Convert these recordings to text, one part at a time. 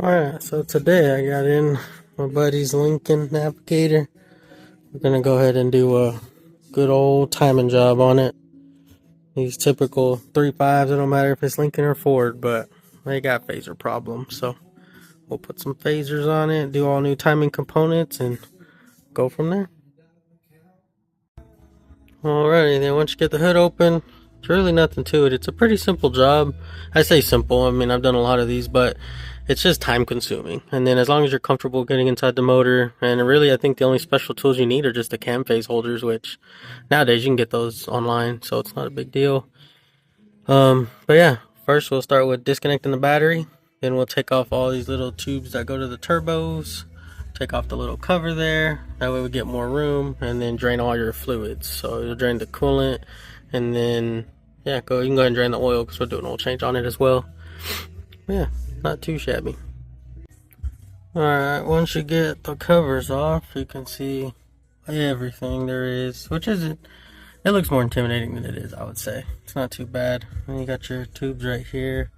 Alright, so today I got in my buddy's Lincoln Navigator. We're gonna go ahead and do a good old timing job on it. These typical 3.5s, it don't matter if it's Lincoln or Ford, but they got phaser problems. So we'll put some phasers on it, do all new timing components, and go from there. Alrighty, then once you get the hood open, there's really nothing to it. It's a pretty simple job. I say simple, I mean I've done a lot of these, but it's just time consuming. And then as long as you're comfortable getting inside the motor, and really I think the only special tools you need are just the cam phase holders, which nowadays you can get those online, so it's not a big deal. But yeah, first we'll start with disconnecting the battery. Then we'll take off all these little tubes that go to the turbos, take off the little cover there, that way we get more room, and then drain all your fluids. So you'll drain the coolant, and then yeah, you can go ahead and drain the oil because we're doing an oil change on it as well. But yeah, not too shabby. Alright, once you get the covers off, you can see everything there is, which isn't, it looks more intimidating than it is, I would say. It's not too bad. And you got your tubes right here,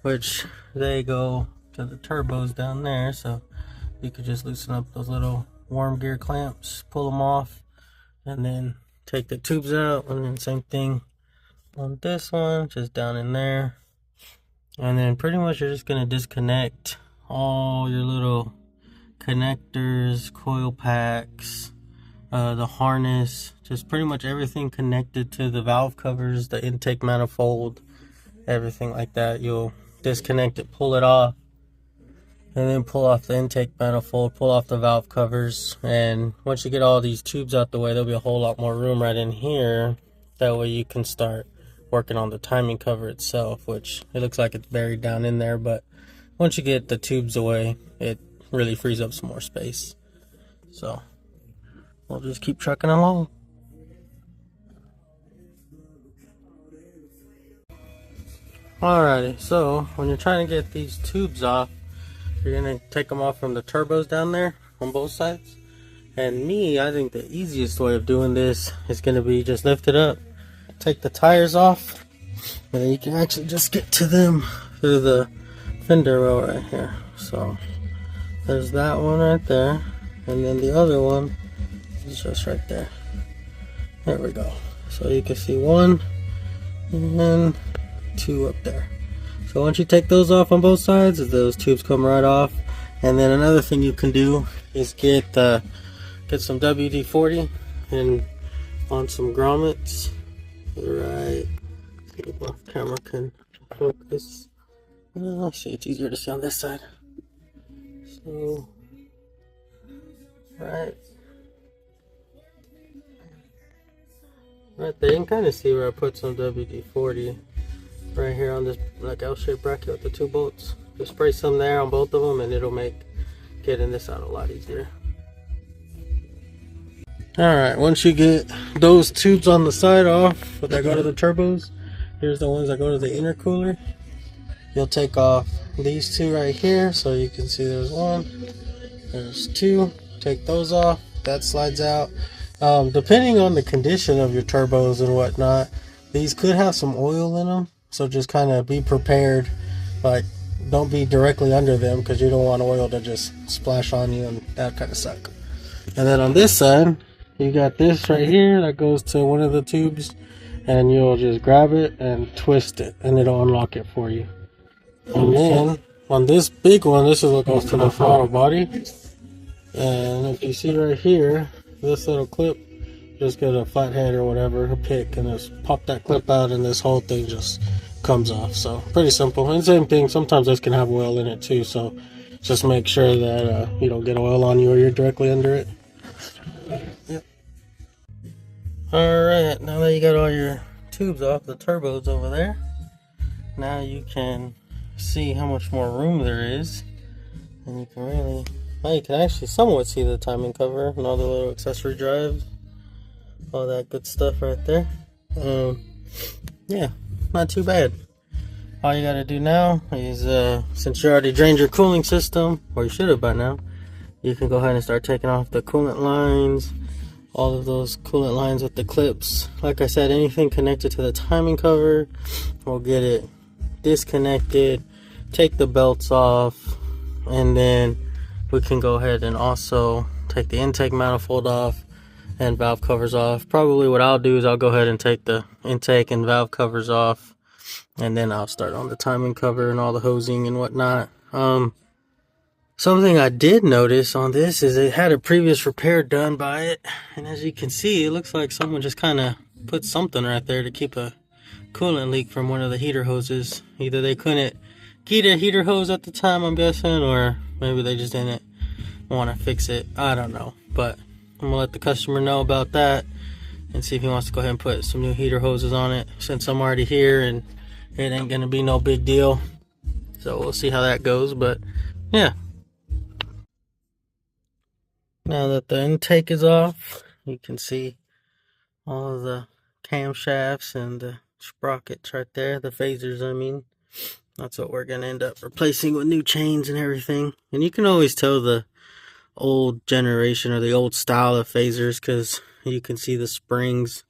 which they go to the turbos down there, so you could just loosen up those little worm gear clamps, pull them off, and then take the tubes out, and then same thing on this one, just down in there. And then pretty much you're just going to disconnect all your little connectors, coil packs, the harness, just pretty much everything connected to the valve covers, the intake manifold, everything like that. You'll disconnect it, pull it off, and then pull off the intake manifold, pull off the valve covers. And once you get all these tubes out the way, there'll be a whole lot more room right in here. That way you can start working on the timing cover itself, which it looks like it's buried down in there, but once you get the tubes away, it really frees up some more space. So we'll just keep trucking along. Alrighty, so when you're trying to get these tubes off, you're going to take them off from the turbos down there on both sides. And I think the easiest way of doing this is going to be just lift it up, take the tires off, and then you can actually just get to them through the fender well right here. So there's that one right there, and then the other one is just right there. There we go. So you can see one and two up there. So once you take those off on both sides, those tubes come right off. And then another thing you can do is get some WD-40 and on some grommets. Right, see if my camera can focus. See, it's easier to see on this side. So, right there, you can kind of see where I put some WD-40 right here on this like L-shaped bracket with the two bolts. Just spray some there on both of them, and it'll make getting this out a lot easier. Alright, once you get those tubes on the side off that go to the turbos, here's the ones that go to the intercooler. You'll take off these two right here, so you can see there's one, there's two. Take those off, that slides out. Depending on the condition of your turbos and whatnot, these could have some oil in them, so just kind of be prepared. Like, don't be directly under them because you don't want oil to just splash on you, and that kind of suck. And then on this side, you got this right here that goes to one of the tubes, and you'll just grab it and twist it, and it'll unlock it for you. And then on this big one, this is what goes to the throttle body. And if you see right here, this little clip, just get a flathead or whatever, a pick, and just pop that clip out, and this whole thing just comes off. So pretty simple. And same thing, sometimes this can have oil in it too, so just make sure that you don't get oil on you or you're directly under it. Yep. Alright, now that you got all your tubes off, the turbos over there, now you can see how much more room there is. And you can really, now you can actually somewhat see the timing cover and all the little accessory drives, all that good stuff right there. Yeah, not too bad. All you gotta do now is, since you already drained your cooling system, or you should have by now, you can go ahead and start taking off the coolant lines, all of those coolant lines with the clips. Like I said, anything connected to the timing cover, we'll get it disconnected, take the belts off, and then we can go ahead and also take the intake manifold off and valve covers off. Probably what I'll do is I'll go ahead and take the intake and valve covers off, and then I'll start on the timing cover and all the hosing and whatnot. Something I did notice on this is it had a previous repair done by it, and as you can see, it looks like someone just kind of put something right there to keep a coolant leak from one of the heater hoses. Either they couldn't get a heater hose at the time, I'm guessing, or maybe they just didn't want to fix it. I don't know, but I'm gonna let the customer know about that and see if he wants to go ahead and put some new heater hoses on it, since I'm already here and it ain't gonna be no big deal. So we'll see how that goes, but yeah. Now that the intake is off, you can see all of the camshafts and the sprockets right there, the phasers I mean. That's what we're going to end up replacing with new chains and everything. And you can always tell the old generation or the old style of phasers because you can see the springs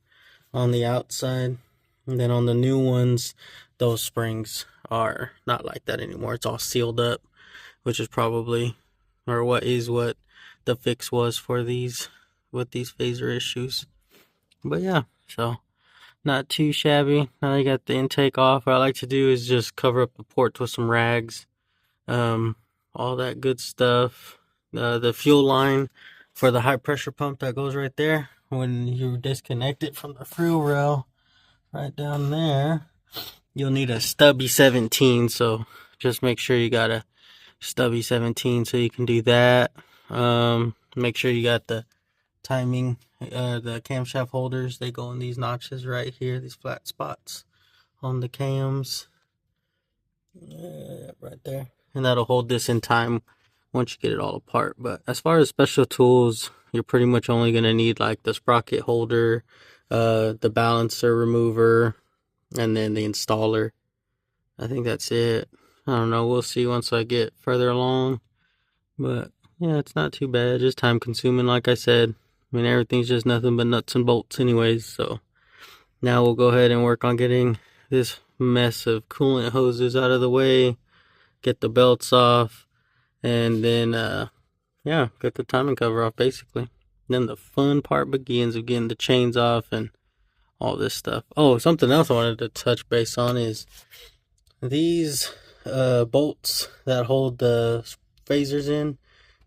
on the outside. And then on the new ones, those springs are not like that anymore. It's all sealed up, which is probably, or what the fix was for these, with these phaser issues. But yeah, so not too shabby. Now you got the intake off. What I like to do is just cover up the ports with some rags, all that good stuff. The fuel line for the high pressure pump that goes right there, when you disconnect it from the fuel rail right down there, you'll need a stubby 17. So just make sure you got a stubby 17 so you can do that. Make sure you got the timing, the camshaft holders. They go in these notches right here, these flat spots on the cams, right there, and that'll hold this in time once you get it all apart. But as far as special tools, you're pretty much only going to need like the sprocket holder, the balancer remover, and then the installer. I think that's it. I don't know, we'll see once I get further along, but yeah, it's not too bad. Just time consuming, like I said. I mean, everything's just nothing but nuts and bolts anyways. So now we'll go ahead and work on getting this mess of coolant hoses out of the way, get the belts off, and then yeah, get the timing cover off basically. Then the fun part begins of getting the chains off and all this stuff. Oh, something else I wanted to touch base on is these bolts that hold the phasers in.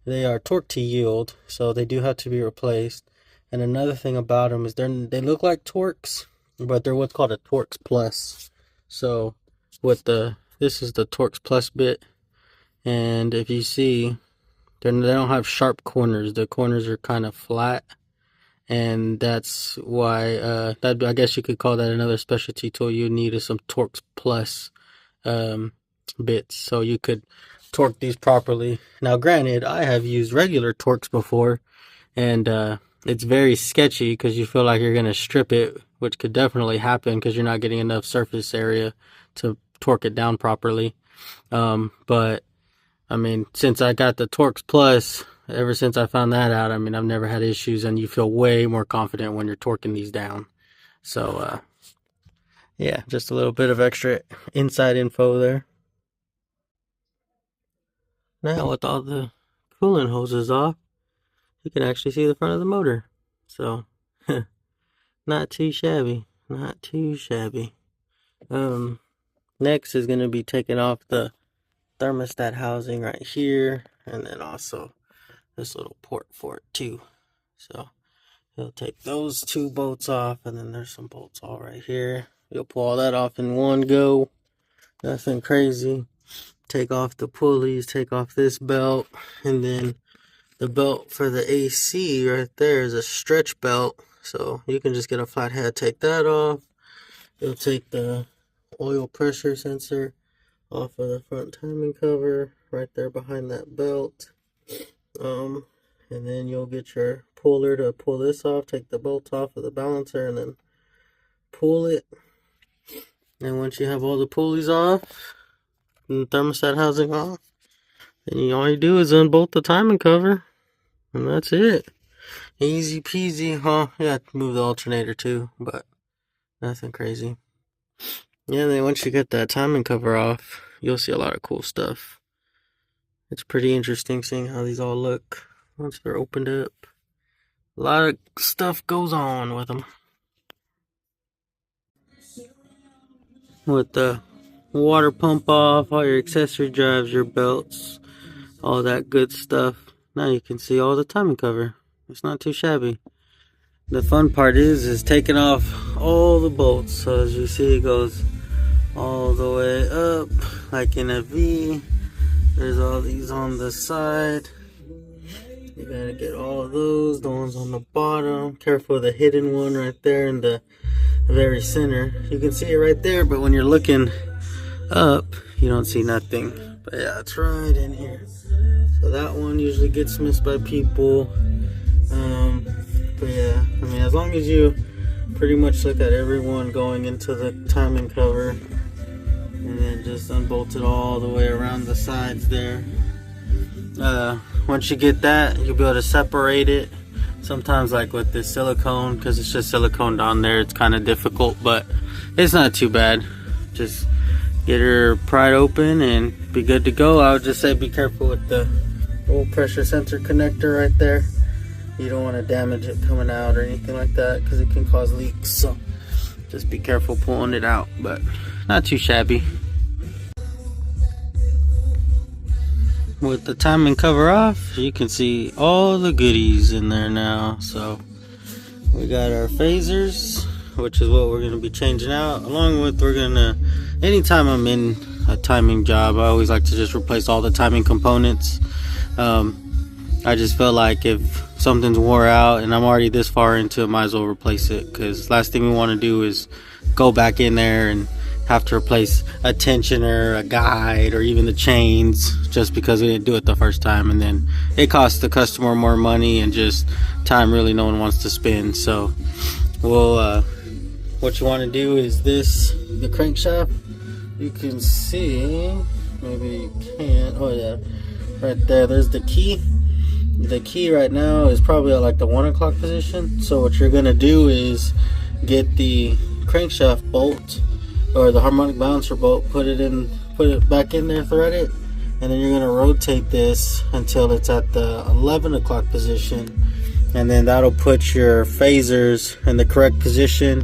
They are torque to yield, so they do have to be replaced. And another thing about them is they look like Torx, but they're what's called a Torx Plus. So this is the Torx Plus bit, and if you see, they don't have sharp corners. The corners are kind of flat, and that's why I guess you could call that another specialty tool you need is some Torx Plus bits, so you could torque these properly. Now granted, I have used regular Torx before, and it's very sketchy because you feel like you're going to strip it, which could definitely happen because you're not getting enough surface area to torque it down properly. But I mean, since I got the Torx Plus, ever since I found that out, I mean, I've never had issues, and you feel way more confident when you're torquing these down. So yeah, just a little bit of extra inside info there. Now with all the coolant hoses off, you can actually see the front of the motor. So not too shabby, not too shabby. Next is going to be taking off the thermostat housing right here, and then also this little port for it too. So you'll take those two bolts off, and then there's some bolts all right here. You'll pull all that off in one go. Nothing crazy. Take off the pulleys, take off this belt, and then the belt for the AC right there is a stretch belt, so you can just get a flathead, take that off. You'll take the oil pressure sensor off of the front timing cover right there behind that belt, and then you'll get your puller to pull this off, take the bolt off of the balancer, and then pull it. And once you have all the pulleys off and the thermostat housing off, then all you do is unbolt the timing cover, and that's it. Easy peasy, huh? Yeah, move the alternator too, but nothing crazy. Yeah, then once you get that timing cover off, you'll see a lot of cool stuff. It's pretty interesting seeing how these all look once they're opened up. A lot of stuff goes on with them. With the water pump off, all your accessory drives, your belts, all that good stuff. Now you can see all the timing cover. It's not too shabby. The fun part is taking off all the bolts. So as you see, it goes all the way up like in a V. There's all these on the side. You gotta get all of those, the ones on the bottom. Careful of the hidden one right there in the very center. You can see it right there, but when you're looking up, you don't see nothing. But yeah, it's right in here. So that one usually gets missed by people. But yeah, I mean, as long as you pretty much look at everyone going into the timing cover and then just unbolt it all the way around the sides there. Once you get that, you'll be able to separate it. Sometimes like with this silicone, because it's just silicone down there, it's kind of difficult, but it's not too bad. Just get her pried open and be good to go. I would just say be careful with the old pressure sensor connector right there. You don't want to damage it coming out or anything like that, because it can cause leaks. So just be careful pulling it out, but not too shabby. With the timing cover off, you can see all the goodies in there now. So we got our phasers, which is what we're going to be changing out, along with anytime I'm in a timing job, I always like to just replace all the timing components. I just feel like if something's wore out and I'm already this far into it, might as well replace it, because last thing we want to do is go back in there and have to replace a tensioner, a guide, or even the chains just because we didn't do it the first time, and then it costs the customer more money and just time really no one wants to spend. So what you want to do is the crankshaft. You can see, maybe you can't, oh yeah, right there, there's the key. The key right now is probably at like the 1 o'clock position. So what you're gonna do is get the crankshaft bolt or the harmonic balancer bolt, put it back in there, thread it, and then you're gonna rotate this until it's at the 11 o'clock position, and then that'll put your phasers in the correct position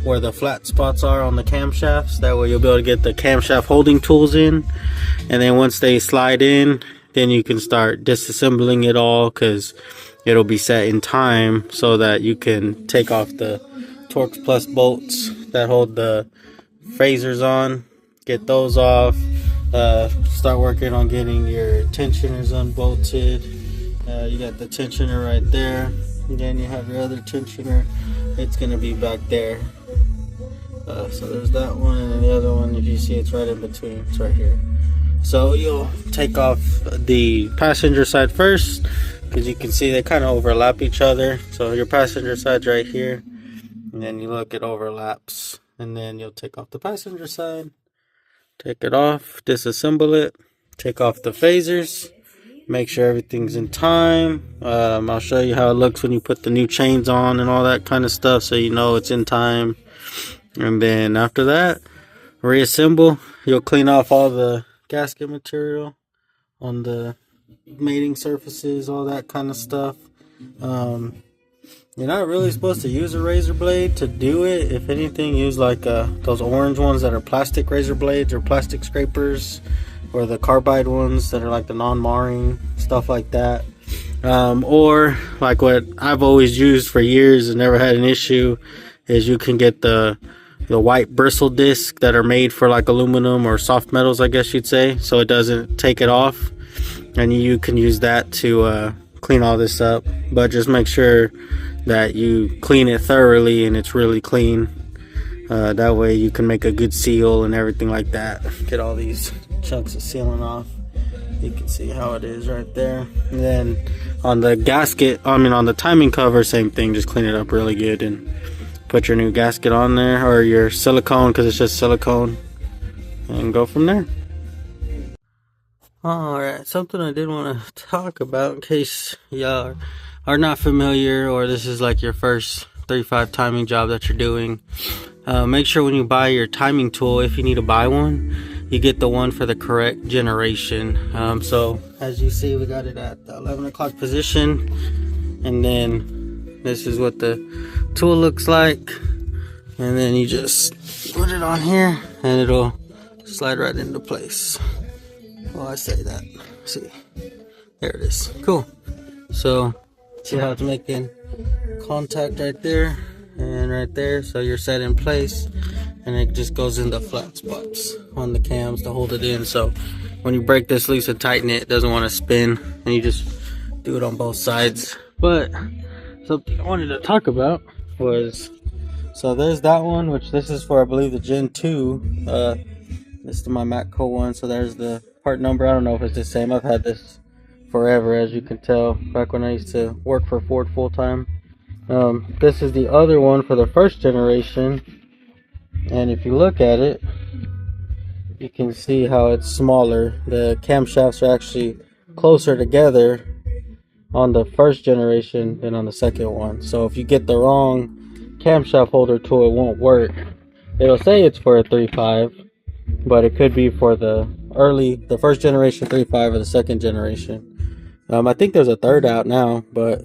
where the flat spots are on the camshafts. That way you'll be able to get the camshaft holding tools in, and then once they slide in, then you can start disassembling it all, because it'll be set in time so that you can take off the Torx Plus bolts that hold the phasers on, get those off, start working on getting your tensioners unbolted. You got the tensioner right there, and then you have your other tensioner. It's going to be back there. So there's that one, and then the other one, if you see, it's right in between. It's right here. So you'll take off the passenger side first, because you can see they kind of overlap each other. So your passenger side's right here, and then you look, it overlaps, and then you'll take off the passenger side, take it off, disassemble it, take off the phasers, make sure everything's in time. I'll show you how it looks when you put the new chains on and all that kind of stuff, so you know it's in time. And then after that, reassemble. You'll clean off all the gasket material on the mating surfaces, all that kind of stuff. You're not really supposed to use a razor blade to do it. If anything, use like those orange ones that are plastic razor blades or plastic scrapers, or the carbide ones that are like the non-marring, stuff like that. Or like what I've always used for years and never had an issue is you can get the white bristle discs that are made for like aluminum or soft metals, I guess you'd say, so it doesn't take it off, and you can use that to clean all this up. But just make sure that you clean it thoroughly and it's really clean. That way you can make a good seal and everything like that. Get all these chunks of sealing off. You can see how it is right there. And then on the gasket, on the timing cover, same thing, just clean it up really good and put your new gasket on there, or your silicone, because it's just silicone, and go from there. Alright, something I did want to talk about in case y'all are not familiar, or this is like your first 35 timing job that you're doing. Make sure when you buy your timing tool, if you need to buy one, you get the one for the correct generation. So as you see, we got it at the 11 o'clock position, and then this is what the tool looks like, and then you just put it on here and it'll slide right into place. Well, I say that. See, there it is. Cool. So see how it's making contact right there and right there, so you're set in place, and it just goes in the flat spots on the cams to hold it in. So when you break this loose and tighten it, it doesn't want to spin, and you just do it on both sides. But something I wanted to talk about was, so there's that one, which this is for, I believe, the Gen 2. This is my Matco one. So there's the part number. I don't know if it's the same. I've had this forever, as you can tell, back when I used to work for Ford full time. This is the other one for the first generation, and if you look at it, you can see how it's smaller. The camshafts are actually closer together on the first generation than on the second one. So if you get the wrong camshaft holder tool, it won't work. It'll say it's for a 3.5, but it could be for the first generation 3.5 or the second generation. I think there's a third out now, but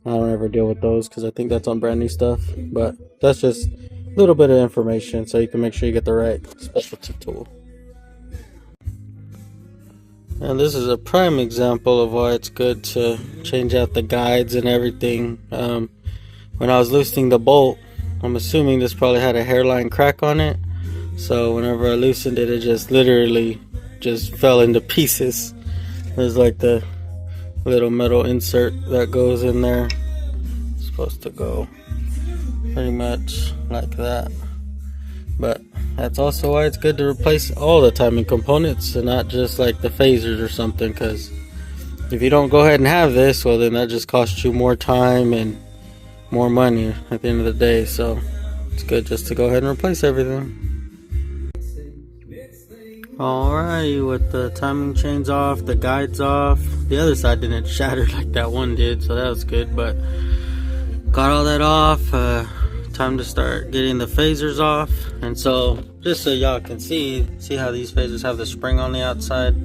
I don't ever deal with those because I think that's on brand new stuff. But that's just a little bit of information so you can make sure you get the right specialty tool. And this is a prime example of why it's good to change out the guides and everything. When I was loosening the bolt, I'm assuming this probably had a hairline crack on it. So whenever I loosened it, it just literally just fell into pieces. There's like the little metal insert that goes in there. It's supposed to go pretty much like that. But that's also why it's good to replace all the timing components and not just like the phasers or something, because if you don't go ahead and have this, well, then that just costs you more time and more money at the end of the day. So it's good just to go ahead and replace everything. Alrighty, with the timing chains off, the guides off, the other side didn't shatter like that one did, so that was good. But got all that off. Time to start getting the phasers off. And so just so y'all can see how these phasers have the spring on the outside,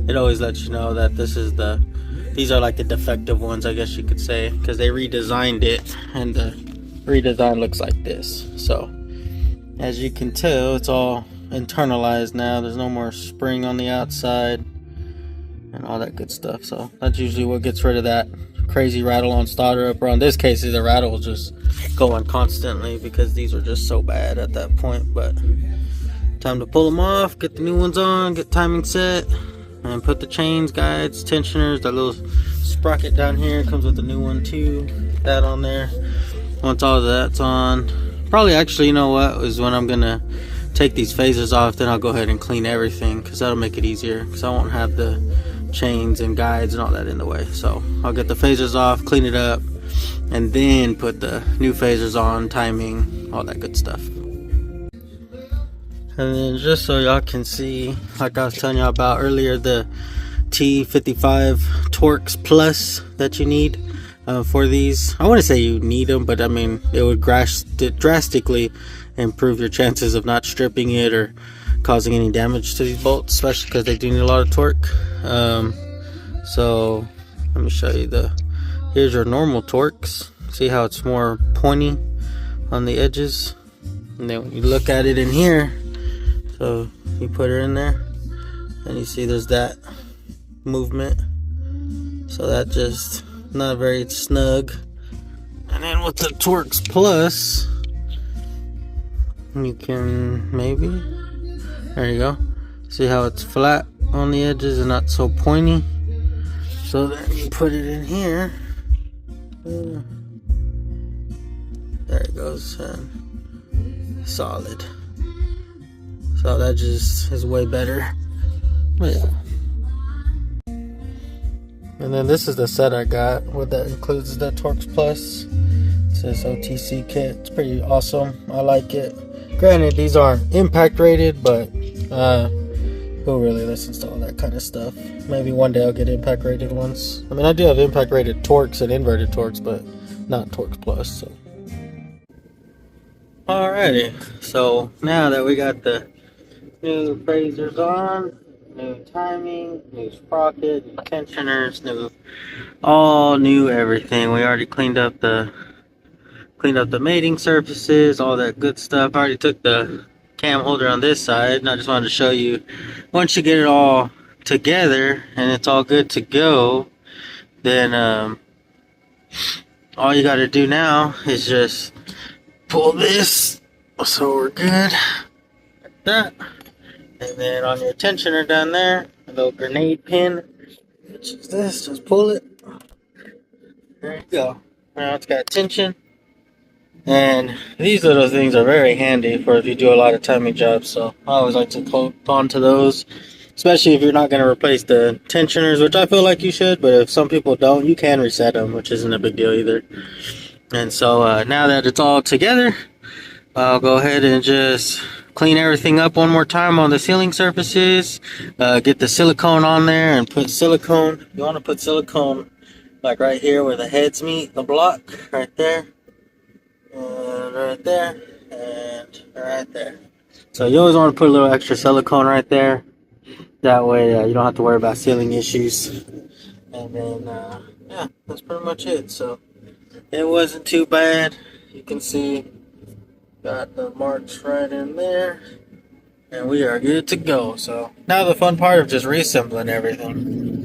it always lets you know that these are like the defective ones, I guess you could say, because they redesigned it, and the redesign looks like this. So as you can tell, it's all internalized now. There's no more spring on the outside and all that good stuff. So that's usually what gets rid of that crazy rattle on startup. Or in this case, the rattle was just going constantly because these were just so bad at that point. But time to pull them off, get the new ones on, get timing set, and put the chains, guides, tensioners, that little sprocket down here comes with the new one too. That on there. Once all of that's on, probably actually, you know what, is when I'm gonna take these phasers off, then I'll go ahead and clean everything, because that'll make it easier, because I won't have the chains and guides and all that in the way. So I'll get the phasers off, clean it up, and then put the new phasers on, timing, all that good stuff. And then just so y'all can see, like I was telling y'all about earlier, the T55 Torx Plus that you need for these. I wouldn't say you need them, but I mean, it would drastically improve your chances of not stripping it or causing any damage to these bolts, especially because they do need a lot of torque. So let me show you here's your normal Torx. See how it's more pointy on the edges, and then when you look at it in here, so you put her in there and you see there's that movement, so that just not very snug. And then with the Torx Plus, you can there you go, see how it's flat on the edges and not so pointy. So then you put it in here, there it goes, and solid. So that just is way better. But yeah. And then this is the set I got. What that includes the Torx Plus. It says OTC kit. It's pretty awesome. I like it. Granted, these aren't impact rated, but who really listens to all that kind of stuff? Maybe one day I'll get impact rated ones. I mean, I do have impact rated Torx and inverted Torx, but not Torx Plus. So. Alrighty. So now that we got the New phasers on, new timing, new sprocket, new tensioners, new all new everything. We already cleaned up the mating surfaces, all that good stuff. I already took the cam holder on this side, and I just wanted to show you once you get it all together and it's all good to go, then all you got to do now is just pull this so we're good like that, and then on your tensioner down there, a little grenade pin, which is this, just pull it. There you go. Now it's got tension. And these little things are very handy for if you do a lot of timing jobs, so I always like to hold on to those, especially if you're not going to replace the tensioners, which I feel like you should, but if some people don't, you can reset them, which isn't a big deal either. And so now that it's all together, I'll go ahead and just clean everything up one more time on the sealing surfaces, get the silicone on there and put silicone. You want to put silicone like right here where the heads meet the block, right there. And right there, and right there. So you always want to put a little extra silicone right there. That way you don't have to worry about sealing issues. And then, yeah, that's pretty much it. So it wasn't too bad. You can see, got the marks right in there. And we are good to go. So now the fun part of just reassembling everything.